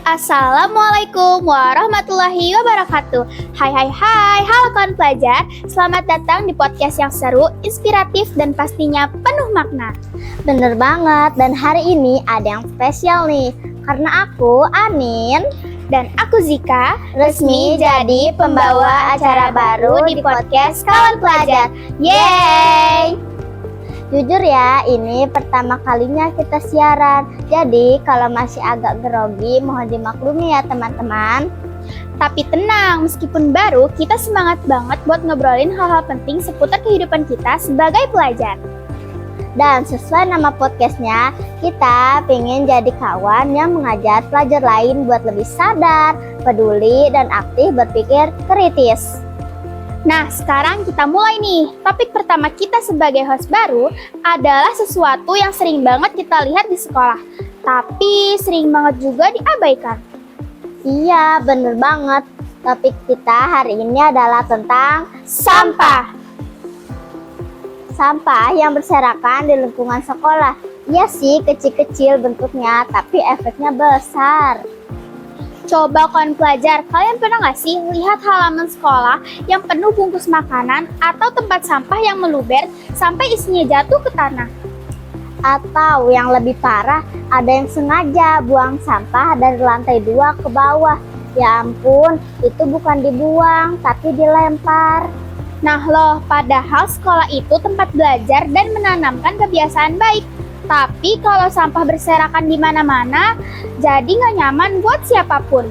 Assalamualaikum warahmatullahi wabarakatuh. Hai, halo kawan pelajar. Selamat datang di podcast yang seru, inspiratif, dan pastinya penuh makna. Bener banget, dan hari ini ada yang spesial nih. Karena aku, Anin, dan aku Zika, resmi jadi pembawa acara baru di podcast Kawan Pelajar. Yeay! Jujur ya, ini pertama kalinya kita siaran. Jadi kalau masih agak grogi, mohon dimaklumi ya teman-teman. Tapi tenang, meskipun baru, kita semangat banget buat ngobrolin hal-hal penting seputar kehidupan kita sebagai pelajar. Dan sesuai nama podcastnya, kita pengen jadi kawan yang mengajar pelajar lain buat lebih sadar, peduli, dan aktif berpikir kritis. Nah, sekarang kita mulai nih. Topik pertama kita sebagai host baru adalah sesuatu yang sering banget kita lihat di sekolah, tapi sering banget juga diabaikan. Iya, bener banget. Topik kita hari ini adalah tentang sampah. Sampah yang berserakan di lingkungan sekolah. Iya sih, kecil-kecil bentuknya, tapi efeknya besar. Coba kawan pelajar, kalian pernah nggak sih lihat halaman sekolah yang penuh bungkus makanan atau tempat sampah yang meluber sampai isinya jatuh ke tanah? Atau yang lebih parah, ada yang sengaja buang sampah dari lantai 2 ke bawah. Ya ampun, itu bukan dibuang, tapi dilempar. Nah loh, padahal sekolah itu tempat belajar dan menanamkan kebiasaan baik. Tapi kalau sampah berserakan di mana-mana, jadi nggak nyaman buat siapapun.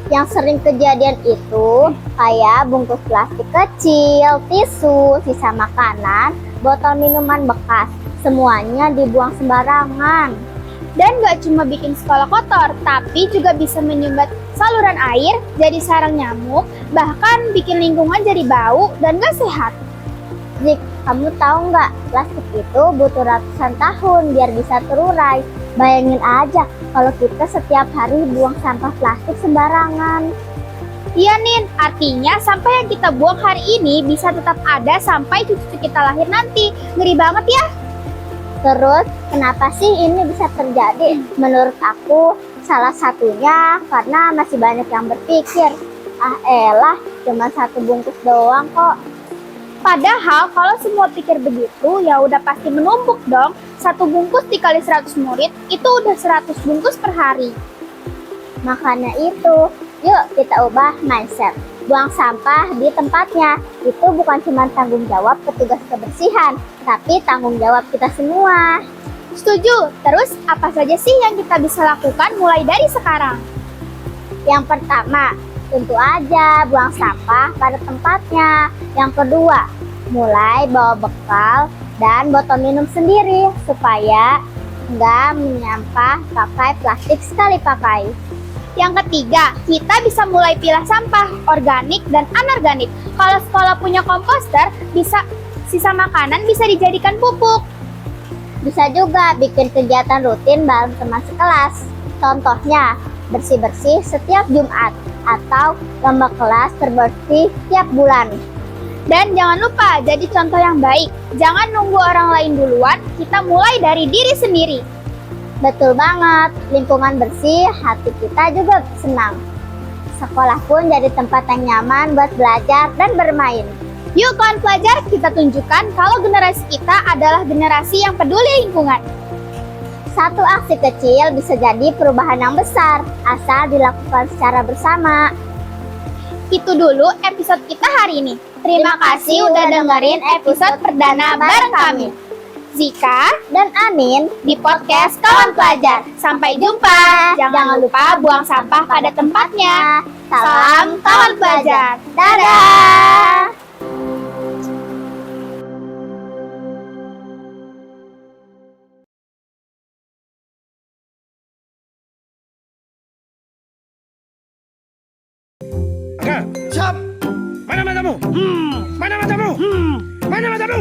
Yang sering kejadian itu kayak bungkus plastik kecil, tisu, sisa makanan, botol minuman bekas. Semuanya dibuang sembarangan. Dan nggak cuma bikin sekolah kotor, tapi juga bisa menyumbat saluran air, jadi sarang nyamuk, bahkan bikin lingkungan jadi bau dan nggak sehat. Zik, kamu tahu nggak, plastik itu butuh ratusan tahun biar bisa terurai. Bayangin aja kalau kita setiap hari buang sampah plastik sembarangan. Iya Nin, artinya sampah yang kita buang hari ini bisa tetap ada sampai cucu kita lahir nanti. Ngeri banget ya. Terus, kenapa sih ini bisa terjadi? Menurut aku, salah satunya karena masih banyak yang berpikir, ah elah, cuma satu bungkus doang kok. Padahal kalau semua pikir begitu, ya udah pasti menumpuk dong. Satu bungkus dikali 100 murid, itu udah 100 bungkus per hari. Makanya itu, yuk kita ubah mindset. Buang sampah di tempatnya. Itu bukan cuma tanggung jawab petugas kebersihan, tapi tanggung jawab kita semua. Setuju. Terus apa saja sih yang kita bisa lakukan mulai dari sekarang? Yang pertama, tentu aja buang sampah pada tempatnya. Yang kedua, mulai bawa bekal dan botol minum sendiri supaya nggak menyampah pakai plastik sekali pakai. Yang ketiga, kita bisa mulai pilah sampah organik dan anorganik. Kalau sekolah punya komposter, sisa makanan bisa dijadikan pupuk. Bisa juga bikin kegiatan rutin bareng teman sekelas. Contohnya, bersih-bersih setiap Jumat atau lomba kelas terbersih tiap bulan. Dan jangan lupa jadi contoh yang baik. Jangan nunggu orang lain duluan, kita mulai dari diri sendiri. Betul banget, lingkungan bersih, hati kita juga senang. Sekolah pun jadi tempat yang nyaman buat belajar dan bermain. Yuk kawan pelajar, kita tunjukkan kalau generasi kita adalah generasi yang peduli lingkungan. Satu aksi kecil bisa jadi perubahan yang besar, asal dilakukan secara bersama. Itu dulu episode kita hari ini. Terima kasih udah dengerin episode perdana bareng kami, Zika dan Anin, di podcast Kawan Pelajar. Sampai jumpa. Jangan lupa buang sampah pada tempatnya. Salam Kawan Pelajar. Dadah. Siap. Mana matamu? Mana matamu? Mana matamu?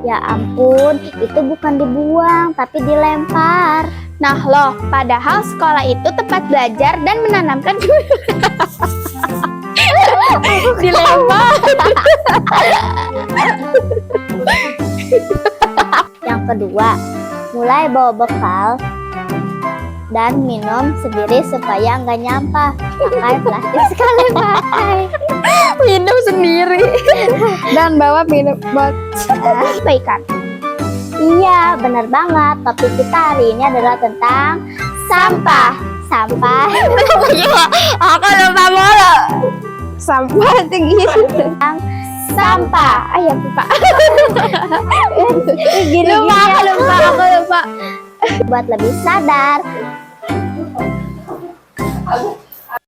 Ya ampun, itu bukan dibuang, tapi dilempar. Nah loh, padahal sekolah itu tempat belajar dan menanamkan dilempar. Yang kedua, mulai bawa bekal dan minum sendiri supaya nggak nyampah. Pakai plastik sekali pakai. Minum sendiri dan bawa minum ikan. Iya, benar banget. Topik kita hari ini adalah tentang sampah. Sampah. Aku lupa mulu. Sampah tinggi. Sampah. Ayo lupa. Gini Aku lupa. buat lebih sadar.